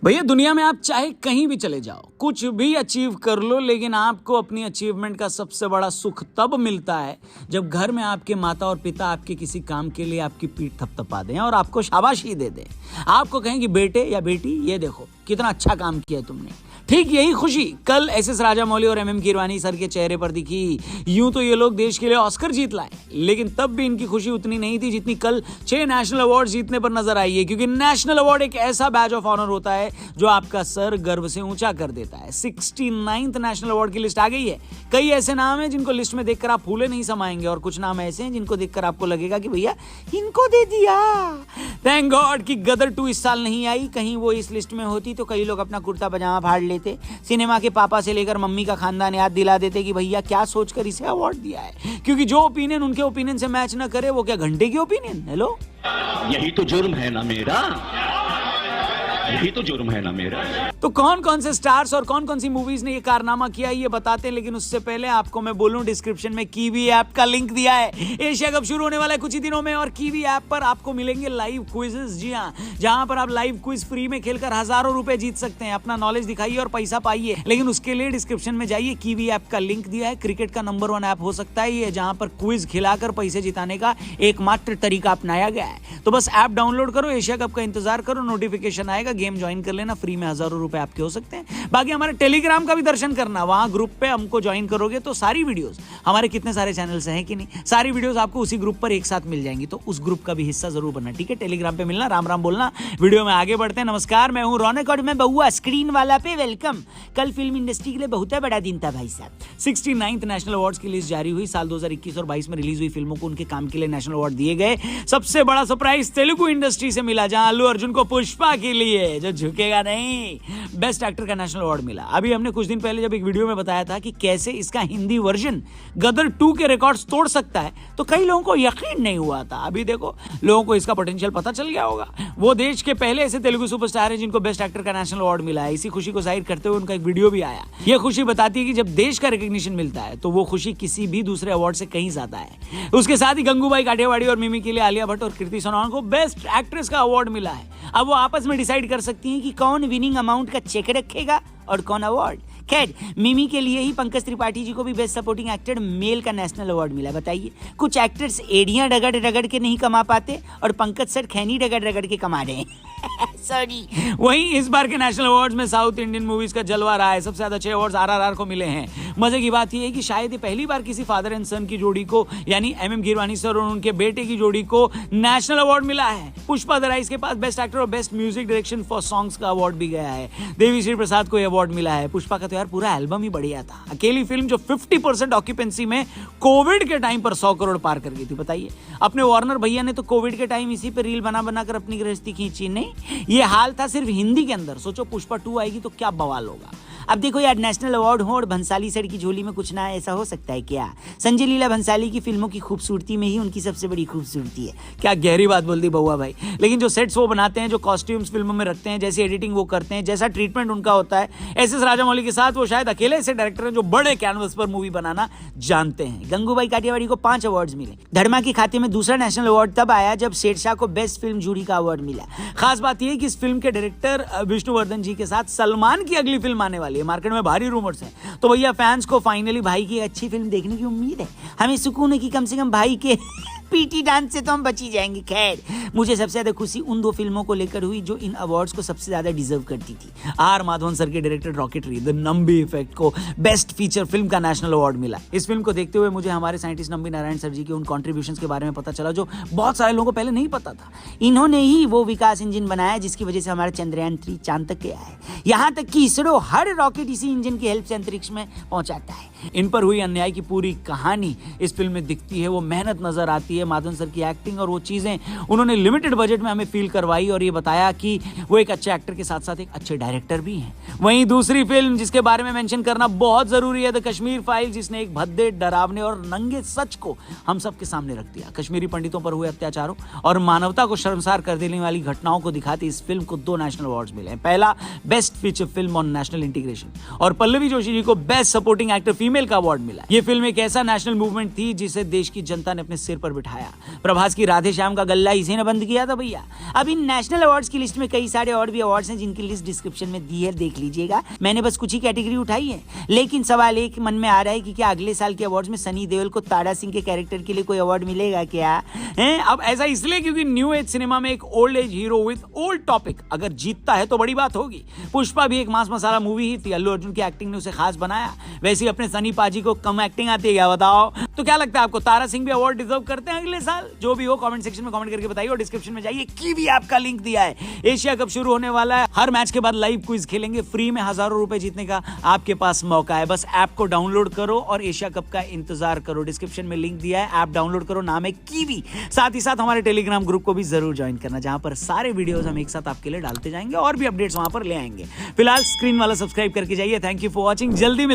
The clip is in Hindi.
भैया दुनिया में आप चाहे कहीं भी चले जाओ, कुछ भी अचीव कर लो, लेकिन आपको अपनी अचीवमेंट का सबसे बड़ा सुख तब मिलता है जब घर में आपके माता और पिता आपके किसी काम के लिए आपकी पीठ थपथपा दें और आपको शाबाशी दे दें। आपको कहें कि बेटे या बेटी ये देखो कितना अच्छा काम किया तुमने। ठीक यही खुशी कल एस राजामौली और MM कीरवानी सर के चेहरे पर दिखी। यूं तो ये लोग देश के लिए ऑस्कर जीत लाए, लेकिन तब भी इनकी खुशी उतनी नहीं थी जितनी कल 6 नेशनल अवार्ड जीतने पर नजर आई है, क्योंकि नेशनल अवार्ड एक ऐसा बैज ऑफ ऑनर होता है जो आपका सर गर्व से ऊंचा कर देता है। 69th नेशनल अवार्ड की लिस्ट आ गई है। कई ऐसे नाम हैं जिनको लिस्ट में देखकर आप फूले नहीं समाएंगे, और कुछ नाम ऐसे हैं जिनको देखकर आपको लगेगा कि भैया इनको दे दिया। थैंक गॉड कि गदर 2 इस साल नहीं आई। कहीं वो इस लिस्ट में होती तो कई लोग अपना कुर्ता पजामा फाड़ लेते, सिनेमा के पापा से लेकर मम्मी का खानदान याद दिला देते कि भैया क्या सोचकर इसे अवार्ड दिया है, क्योंकि जो ओपिनियन उनके ओपिनियन से मैच ना करे वो क्या घंटे की ओपिनियन। हेलो, यही तो जुर्म है ना मेरा, यही तो जुर्म है ना मेरा। तो कौन कौन से स्टार्स और कौन कौन सी मूवीज ने ये कारनामा किया ये बताते हैं, लेकिन उससे पहले आपको मैं बोलूं डिस्क्रिप्शन में कीवी ऐप का लिंक दिया है। एशिया कप शुरू होने वाला है कुछ ही दिनों में, और कीवी ऐप पर आपको मिलेंगे लाइव क्विजेस। जी हां, जहां पर आप लाइव क्विज फ्री में खेलकर हजारों रुपए जीत सकते हैं। अपना नॉलेज दिखाइए और पैसा पाइए, लेकिन उसके लिए डिस्क्रिप्शन में जाइए, कीवी ऐप का लिंक दिया है। क्रिकेट का नंबर 1 ऐप हो सकता है ये, जहां पर क्विज खिलाकर पैसे जिताने का एकमात्र तरीका अपनाया गया है। तो बस ऐप डाउनलोड करो, एशिया कप का इंतजार करो, नोटिफिकेशन आएगा, गेम ज्वाइन कर लेना, फ्री में हजारों रुपए आपके हो सकते हैं। बाकी हमारे टेलीग्राम का भी दर्शन करना, वहां ग्रुप पे हमको ज्वाइन करोगे तो सारी वीडियोस, हमारे कितने सारे चैनल्स हैं कि नहीं, सारी वीडियोस आपको उसी ग्रुप पर एक साथ मिल जाएंगी। तो उस ग्रुप का भी हिस्सा जरूर बनना, ठीक है। टेलीग्राम पे मिलना, राम राम बोलना। वीडियो में आगे बढ़ते हैं। नमस्कार, मैं हूं रौनक और मैं बहुआ स्क्रीन वाला पे वेलकम। कल फिल्म इंडस्ट्री के लिए बहुत बड़ा दिन था भाई साहब। 69th नेशनल अवार्ड्स की लिस्ट जारी हुई। साल 2021 और 22 में रिलीज हुई फिल्मों को उनके काम के लिए नेशनल अवार्ड दिए गए। सबसे बड़ा सरप्राइज तेलुगु इंडस्ट्री से मिला, जहां अल्लू अर्जुन को पुष्पा के लिए, जो झुकेगा नहीं, बेस्ट एक्टर का नेशनल अवार्ड मिला। अभी हमने कुछ दिन पहले जब एक वीडियो में बताया था कि कैसे इसका हिंदी वर्जन गदर 2 के रिकॉर्ड्स तोड़ सकता है, तो कई लोगों को यकीन नहीं हुआ था। अभी देखो, लोगों को इसका पोटेंशियल पता चल गया होगा। वो देश के पहले ऐसे तेलुगु सुपरस्टार हैं जिनको बेस्ट एक्टर का नेशनल अवार्ड मिला है। इसी खुशी को जाहिर करते हुए उनका एक वीडियो भी आया। ये खुशी बताती है कि जब देश का रिकॉग्निशन मिलता है तो वो खुशी किसी भी दूसरे अवार्ड से कहीं ज्यादा है। उसके साथ ही गंगूबाई काठियावाड़ी और मिमी के लिए आलिया भट्ट और कृति सनोन को बेस्ट एक्ट्रेस का अवार्ड मिला है। अब वो आपस में डिसाइड कर सकती हैं कि कौन विनिंग अमाउंट का चेक रखेगा और कौन अवार्ड। खैर, मिमी के लिए ही पंकज त्रिपाठी जी को भी बेस्ट सपोर्टिंग एक्टर मेल का नेशनल अवार्ड मिला। बताइए, कुछ एक्टर्स एड़ियां रगड़ रगड़ के नहीं कमा पाते और पंकज सर खैनी रगड़ रगड़ के कमा रहे हैं। सॉरी। वहीं इस बार के नेशनल अवार्ड्स में साउथ इंडियन मूवीज का जलवा रहा है। सबसे ज्यादा 6 अवार्ड्स RRR को मिले हैं। मजे की बात यह है कि शायद ये पहली बार किसी फादर एंड सन की जोड़ी को, यानी MM कीरवानी सर और उनके बेटे की जोड़ी को नेशनल अवार्ड मिला है। पुष्पा द राइज के पास बेस्ट एक्टर और best music direction for songs का अवार्ड भी गया है। देवी श्री प्रसाद को यह अवार्ड मिला है। पुष्पा का तो यार पूरा एल्बम ही बढ़िया था। अकेली फिल्म जो 50% ऑक्यूपेंसी में कोविड के टाइम पर 100 करोड़ पार कर गई थी। बताइए, अपने वार्नर भैया ने तो कोविड के टाइम इसी पे रील बना बनाकर अपनी गृहस्थी खींची। नहीं, ये हाल था सिर्फ हिंदी के अंदर। सोचो पुष्पा 2 आएगी तो क्या बवाल होगा। अब देखो यार, नेशनल अवार्ड हो और भंसाली सर की झोली में कुछ ना, ऐसा हो सकता है क्या? संजय लीला भंसाली की फिल्मों की खूबसूरती में ही उनकी सबसे बड़ी खूबसूरती है। क्या गहरी बात बोल दी बउआ भाई। लेकिन जो सेट्स वो बनाते हैं, जो कॉस्ट्यूम्स फिल्मों में रखते हैं, जैसी एडिटिंग वो करते हैं, जैसा ट्रीटमेंट उनका होता है, SS राजामौली के साथ वो शायद अकेले ऐसे डायरेक्टर हैं जो बड़े कैनवस पर मूवी बनाना जानते हैं। गंगूबाई काठियावाड़ी को 5 अवार्ड्स मिले। धर्मा के खाते में दूसरा नेशनल अवार्ड तब आया जब शेरशाह को बेस्ट फिल्म जूरी का अवार्ड मिला। खास बात यह है कि इस फिल्म के डायरेक्टर विष्णुवर्धन जी के साथ सलमान की अगली फिल्म आने वाली है। मार्केट में भारी रूमर्स हैं। तो भैया फैंस को फाइनली भाई की अच्छी फिल्म देखने की उम्मीद है। हमें सुकून है कि कम से कम भाई के पीटी डांस से तो हम बची जाएंगे। खैर, मुझे सबसे ज्यादा खुशी उन 2 फिल्मों को लेकर हुई जो इन अवार्ड्स को सबसे ज्यादा डिजर्व करती थी। R माधवन सर के directed rocketry the Nambi effect को बेस्ट फीचर फिल्म का नेशनल अवार्ड मिला। इस फिल्म को देखते हुए मुझे हमारे साइंटिस्ट नंबी नारायण सर जी के उन कॉन्ट्रीब्यूशंस के बारे में पता चला जो बहुत सारे लोगों को पहले नहीं पता था। इन्होंने ही वो विकास इंजन बनाया जिसकी वजह से हमारा चंद्रयान 3 चांद तक गया है। यहाँ तक कि इसरो हर रॉकेट इसी इंजन की हेल्प से अंतरिक्ष में पहुंचाता है। इन पर हुई अन्याय की पूरी कहानी इस फिल्म में दिखती है। वो मेहनत नजर आती है, माधवन सर की एक्टिंग और वो चीजें उन्होंने लिमिटेड बजट में हमें फील करवाई, और ये बताया कि वो एक अच्छे एक्टर के साथ साथ एक अच्छे डायरेक्टर भी हैं। वहीं दूसरी फिल्म जिसके बारे में मेंशन करना बहुत जरूरी है, द कश्मीर फाइल, जिसने एक भद्दे, डरावने और नंगे सच को हम सब के सामने रख दिया। कश्मीरी पंडितों पर हुए अत्याचारों और मानवता को शर्मसार कर देने वाली घटनाओं को दिखाती इस फिल्म को 2 नेशनल अवार्ड्स मिले हैं। पहला best feature film on national integration, और पल्लवी जोशी जी को बेस्ट सपोर्टिंग एक्टर फीमेल का अवार्ड मिला। ये फिल्म एक ऐसा नेशनल मूवमेंट थी जिसे देश की जनता ने अपने सिर पर बिठाया। प्रभास की राधे श्याम का गल्ला इसी ने बंद किया था भैया। अब इन नेशनल अवार्ड्स की लिस्ट में कई सारे और भी अवार्ड्स हैं जिनकी लिस्ट डिस्क्रिप्शन में दी है, देख लीजिएगा। मैंने बस कुछ ही कैटेगरी उठाई है, लेकिन सवाल एक मन में आ रहा है कि क्या अगले साल के अवार्ड्स में सनी देओल को तारा सिंह के कैरेक्टर के लिए कोई अवार्ड मिलेगा क्या? अब ऐसा इसलिए क्योंकि न्यू एज सिनेमा में एक old age hero with old topic अगर जीतता है तो बड़ी बात होगी। पुष्पा भी एक मास मसाला मूवी ही थी, अल्लू अर्जुन की एक्टिंग ने उसे खास बनाया। वैसे ही अपने सनी पाजी को कम एक्टिंग आती है क्या, बताओ? तो क्या लगता है आपको, तारा सिंह भी अवार्ड डिजर्व करते हैं अगले साल? जो भी हो कमेंट सेक्शन में कमेंट करके बताइए और डिस्क्रिप्शन में जाइए, कीवी ऐप का लिंक दिया है। एशिया कप शुरू होने वाला है, हर मैच के बाद लाइव क्विज खेलेंगे, फ्री में हजारों रुपए जीतने का आपके पास मौका है। बस ऐप को डाउनलोड करो और एशिया कप का इंतजार करो। डिस्क्रिप्शन में लिंक दिया है, ऐप डाउनलोड करो, नाम है कीवी। साथ ही साथ हमारे टेलीग्राम ग्रुप को भी जरूर ज्वाइन करना, जहां पर सारे वीडियोस हम एक साथ आपके लिए डालते जाएंगे और भी अपडेट्स वहां पर ले आएंगे। फिलहाल स्क्रीन वाला सब्सक्राइब करके जाइए। थैंक यू फॉर वॉचिंग, जल्दी